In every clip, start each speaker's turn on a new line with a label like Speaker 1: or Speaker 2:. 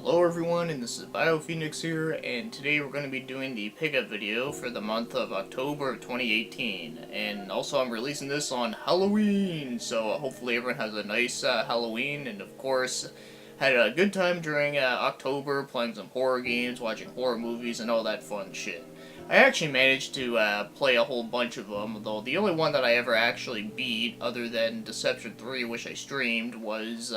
Speaker 1: Hello everyone, and this is BioPhoenix here, and today we're going to be doing the pickup video for the month of October of 2018, and also I'm releasing this on Halloween, so hopefully everyone has a nice Halloween, and of course had a good time during October playing some horror games, watching horror movies, and all that fun shit. I actually managed to play a whole bunch of them, though the only one that I ever actually beat, other than Deception 3, which I streamed, was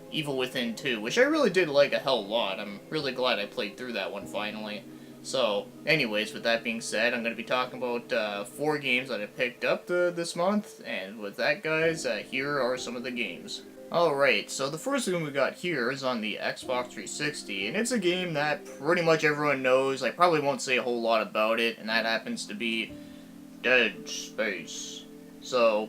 Speaker 1: Evil Within 2, which I really did like a hell lot. I'm really glad I played through that one finally. So, anyways, with that being said, I'm going to be talking about 4 games that I picked up this month, and with that, guys, here are some of the games. Alright, so the first game we got here is on the Xbox 360, and it's a game that pretty much everyone knows. I probably won't say a whole lot about it, and that happens to be Dead Space. So,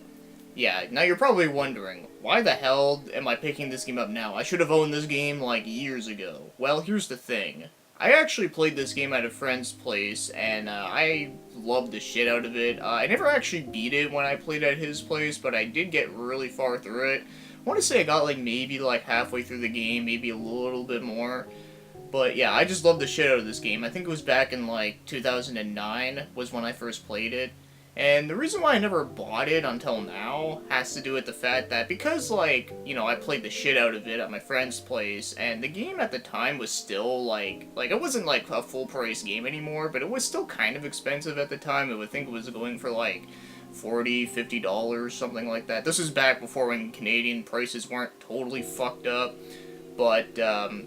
Speaker 1: yeah, now you're probably wondering, why the hell am I picking this game up now? I should have owned this game, like, years ago. Well, here's the thing. I actually played this game at a friend's place, and I loved the shit out of it. I never actually beat it when I played at his place, but I did get really far through it. I want to say I got, like, maybe, like, halfway through the game, maybe a little bit more. But, yeah, I just loved the shit out of this game. I think it was back in, like, 2009 was when I first played it. And the reason why I never bought it until now has to do with the fact that because, like, you know, I played the shit out of it at my friend's place, and the game at the time was still, like it wasn't, like, a full-price game anymore, but it was still kind of expensive at the time. I would think it was going for, like, $40, $50, something like that. This was back before when Canadian prices weren't totally fucked up. But,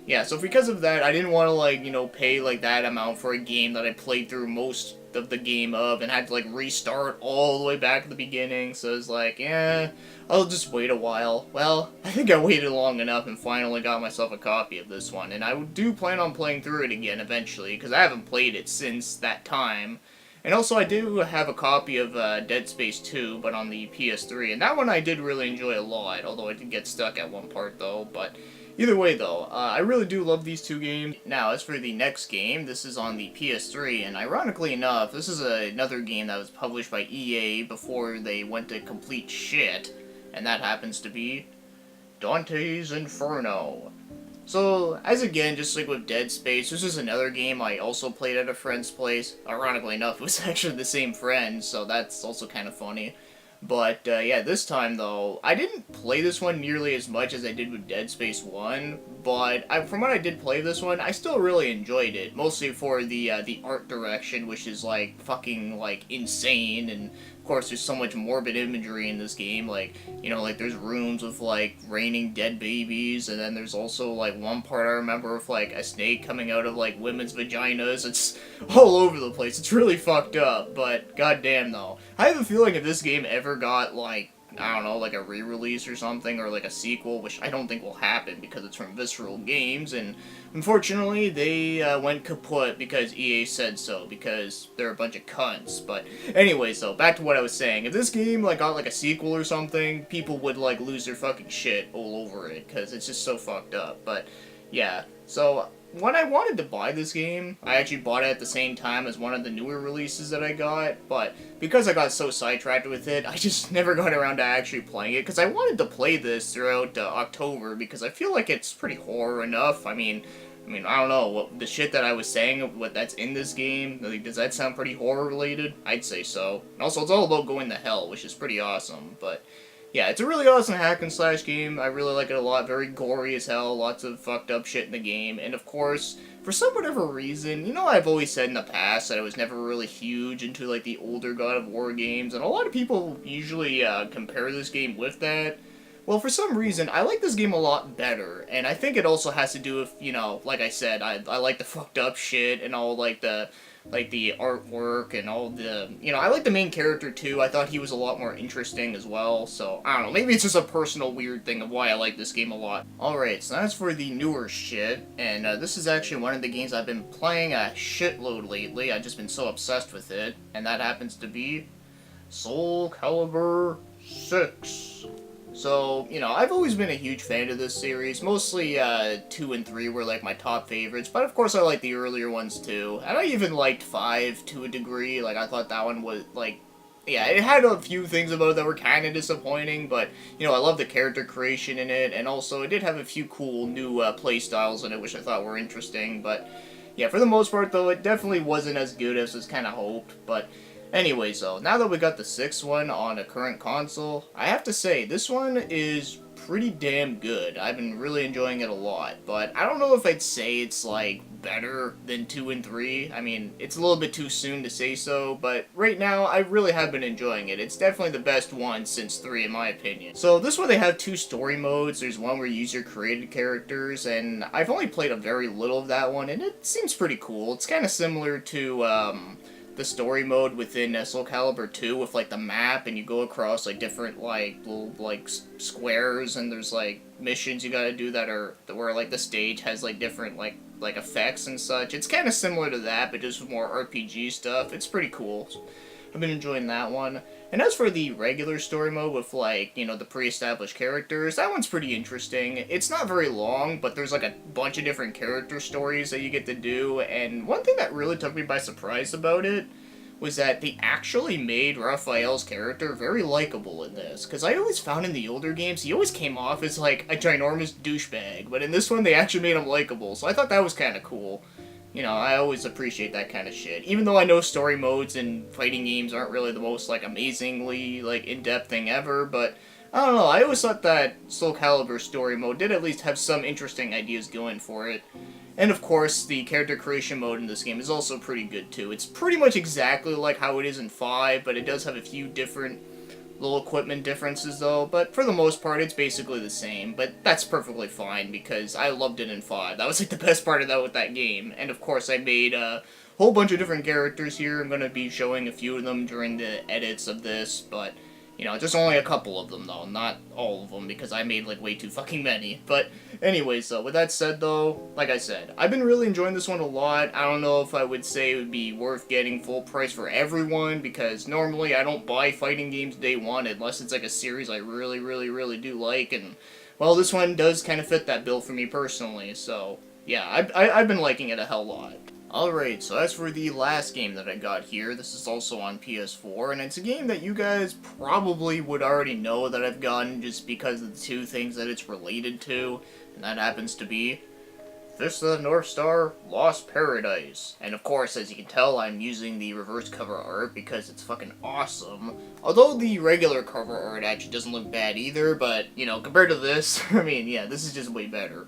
Speaker 1: yeah, so because of that, I didn't want to, like, you know, pay, like, that amount for a game that I played through most of the game of and had to, like, restart all the way back to the beginning. So it's like, yeah, I'll just wait a while. Well, I think I waited long enough and finally got myself a copy of this one. And I do plan on playing through it again eventually, because I haven't played it since that time. And also, I do have a copy of Dead Space 2, but on the PS3. And that one I did really enjoy a lot, although I did get stuck at one part, though. But either way, though, I really do love these 2 games. Now, as for the next game, this is on the PS3, and ironically enough, this is another game that was published by EA before they went to complete shit, and that happens to be Dante's Inferno. So, as again, just like with Dead Space, this is another game I also played at a friend's place. Ironically enough, it was actually the same friend, so that's also kind of funny. But, yeah, this time, though, I didn't play this one nearly as much as I did with Dead Space 1, but from what I did play this one, I still really enjoyed it, mostly for the art direction, which is, like, fucking, like, insane, and, of course, there's so much morbid imagery in this game, like, you know, like, there's rooms with, like, raining dead babies, and then there's also, like, one part I remember of, like, a snake coming out of, like, women's vaginas. It's all over the place. It's really fucked up, but goddamn, though. I have a feeling if this game ever got, like, I don't know, like a re-release or something, or like a sequel, which I don't think will happen because it's from Visceral Games, and unfortunately they went kaput because EA said so, because they're a bunch of cunts. But anyways, though, back to what I was saying. If this game, like, got like a sequel or something, people would, like, lose their fucking shit all over it, because it's just so fucked up. But yeah, so when I wanted to buy this game, I actually bought it at the same time as one of the newer releases that I got, but because I got so sidetracked with it, I just never got around to actually playing it, because I wanted to play this throughout October, because I feel like it's pretty horror enough. I mean, I don't know, what the shit that I was saying, what that's in this game, like, does that sound pretty horror-related? I'd say so. And also, it's all about going to hell, which is pretty awesome, but yeah, it's a really awesome hack and slash game. I really like it a lot. Very gory as hell. Lots of fucked up shit in the game. And of course, for some whatever reason, you know, I've always said in the past that I was never really huge into, like, the older God of War games. And a lot of people usually compare this game with that. Well, for some reason, I like this game a lot better. And I think it also has to do with, you know, like I said, I like the fucked up shit and all, like the artwork and all the, you know, I like the main character too. I thought he was a lot more interesting as well, so I don't know, maybe it's just a personal weird thing of why I like this game a lot. Alright, so that's for the newer shit, and this is actually one of the games I've been playing a shitload lately. I've just been so obsessed with it, and that happens to be Soul Calibur 6. So, you know, I've always been a huge fan of this series. Mostly, 2 and 3 were, like, my top favorites, but of course I like the earlier ones, too. And I even liked 5 to a degree. Like, I thought that one was, like, yeah, it had a few things about it that were kind of disappointing, but, you know, I love the character creation in it, and also it did have a few cool new play styles in it, which I thought were interesting, but, yeah, for the most part, though, it definitely wasn't as good as was kind of hoped, but anyways, though, now that we got the sixth one on a current console, I have to say, this one is pretty damn good. I've been really enjoying it a lot, but I don't know if I'd say it's, like, better than 2 and 3. I mean, it's a little bit too soon to say so, but right now, I really have been enjoying it. It's definitely the best one since 3, in my opinion. So, this one, they have 2 story modes. There's one where you use your created characters, and I've only played a very little of that one, and it seems pretty cool. It's kind of similar to, the story mode within Soul Calibur 2 with, like, the map, and you go across, like, different, like, little, like, squares, and there's, like, missions you gotta do that are, where, like, the stage has, like, different, like effects and such. It's kind of similar to that, but just with more RPG stuff. It's pretty cool. I've been enjoying that one. And as for the regular story mode with, like, you know, the pre-established characters, that one's pretty interesting. It's not very long, but there's, like, a bunch of different character stories that you get to do, and one thing that really took me by surprise about it was that they actually made Raphael's character very likable in this. Because I always found in the older games, he always came off as, like, a ginormous douchebag, but in this one, they actually made him likable, so I thought that was kind of cool. You know, I always appreciate that kind of shit. Even though I know story modes in fighting games aren't really the most, like, amazingly, like, in-depth thing ever, but I don't know, I always thought that Soul Calibur story mode did at least have some interesting ideas going for it. And of course, the character creation mode in this game is also pretty good too. It's pretty much exactly like how it is in 5, but it does have a few different little equipment differences though, but for the most part it's basically the same, but that's perfectly fine because I loved it in 5. That was like the best part of that with that game. And of course I made a whole bunch of different characters here. I'm going to be showing a few of them during the edits of this, but you know, just only a couple of them though, not all of them because I made like way too fucking many. But anyways though, with that said though, like I said, I've been really enjoying this one a lot. I don't know if I would say it would be worth getting full price for everyone because normally I don't buy fighting games day one unless it's like a series I really do like, and well, this one does kind of fit that bill for me personally, so yeah, I've been liking it a hell lot. Alright, so as for the last game that I got here, this is also on PS4, and it's a game that you guys probably would already know that I've gotten just because of the two things that it's related to, and that happens to be Fist of the North Star, Lost Paradise. And of course, as you can tell, I'm using the reverse cover art because it's fucking awesome. Although the regular cover art actually doesn't look bad either, but, you know, compared to this, I mean, yeah, this is just way better.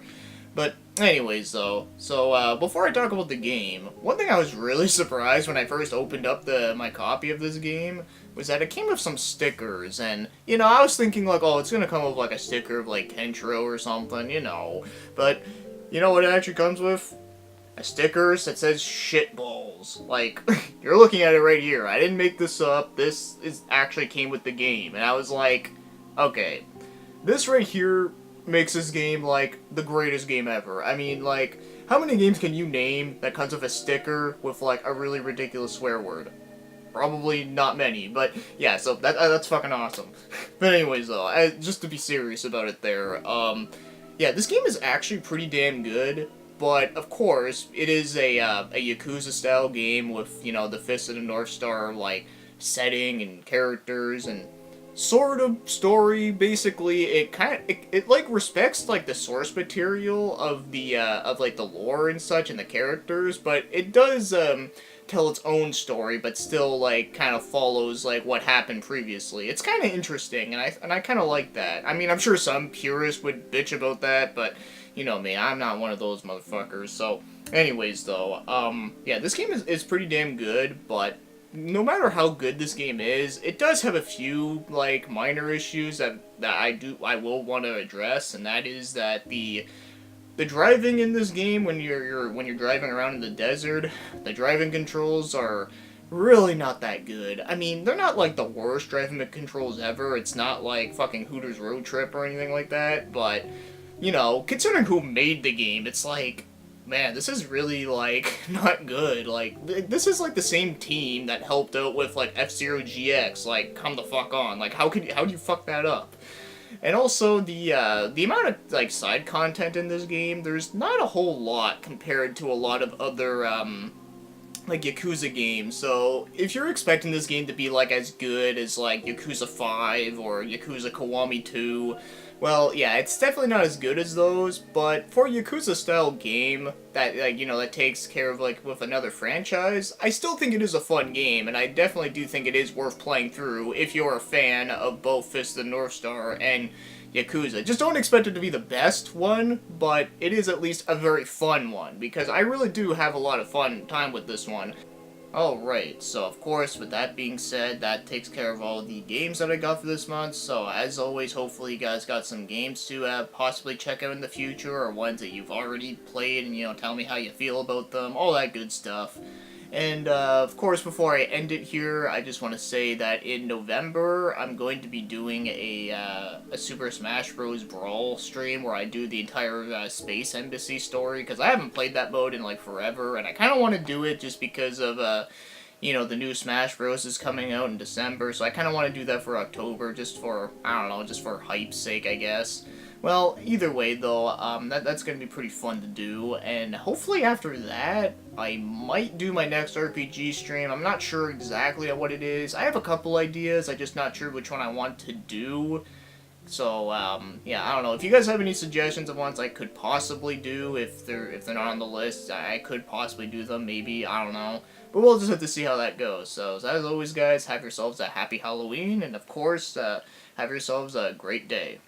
Speaker 1: But anyways though, so before I talk about the game, one thing I was really surprised when I first opened up my copy of this game was that it came with some stickers, and, you know, I was thinking like, oh, it's gonna come with like a sticker of like Kentro or something, you know, but you know what it actually comes with? A sticker that says shitballs. Like, you're looking at it right here. I didn't make this up. This actually came with the game, and I was like, okay, this right here makes this game, like, the greatest game ever. I mean, like, how many games can you name that comes with a sticker with, like, a really ridiculous swear word? Probably not many, but yeah, so that's fucking awesome. But anyways, though, just to be serious about it there, yeah, this game is actually pretty damn good, but of course, it is a Yakuza-style game with, you know, the Fist of the North Star, like, setting and characters and sort of story. Basically, it like respects like the source material of the of like the lore and such and the characters, but it does tell its own story, but still like kind of follows like what happened previously. It's kind of interesting, and I kind of like that. I mean, I'm sure some purists would bitch about that, but you know me, I'm not one of those motherfuckers. So anyways though, yeah, this game is pretty damn good, but no matter how good this game is, it does have a few, like, minor issues that I will want to address, and that is that the driving in this game when you're driving around in the desert, the driving controls are really not that good. I mean, they're not like the worst driving controls ever. It's not like fucking Hooters Road Trip or anything like that, but you know, considering who made the game, it's like, man, this is really, like, not good. Like, this is, like, the same team that helped out with, like, F-Zero GX. Like, come the fuck on. Like, how do you fuck that up? And also, the amount of, like, side content in this game, there's not a whole lot compared to a lot of other, like Yakuza games. So if you're expecting this game to be like as good as like Yakuza 5 or Yakuza Kiwami 2, well, yeah, it's definitely not as good as those, but for a Yakuza style game that like, you know, that takes care of like with another franchise, I still think it is a fun game, and I definitely do think it is worth playing through if you're a fan of both Fist of the North Star and Yakuza. Just don't expect it to be the best one, but it is at least a very fun one, because I really do have a lot of fun time with this one. Alright, so of course, with that being said, that takes care of all the games that I got for this month, so as always, hopefully you guys got some games to possibly check out in the future, or ones that you've already played, and, you know, tell me how you feel about them, all that good stuff. And, of course, before I end it here, I just want to say that in November, I'm going to be doing a Super Smash Bros. Brawl stream where I do the entire Space Embassy story, because I haven't played that mode in, like, forever, and I kind of want to do it just because of, you know, the new Smash Bros. Is coming out in December, so I kind of want to do that for October, just for, I don't know, just for hype's sake, I guess. Well, either way, though, that's going to be pretty fun to do, and hopefully after that, I might do my next RPG stream. I'm not sure exactly what it is. I have a couple ideas, I'm just not sure which one I want to do. So, yeah, I don't know. If you guys have any suggestions of ones I could possibly do, if they're not on the list, I could possibly do them, maybe, I don't know. But we'll just have to see how that goes. So, as always, guys, have yourselves a happy Halloween, and of course, have yourselves a great day.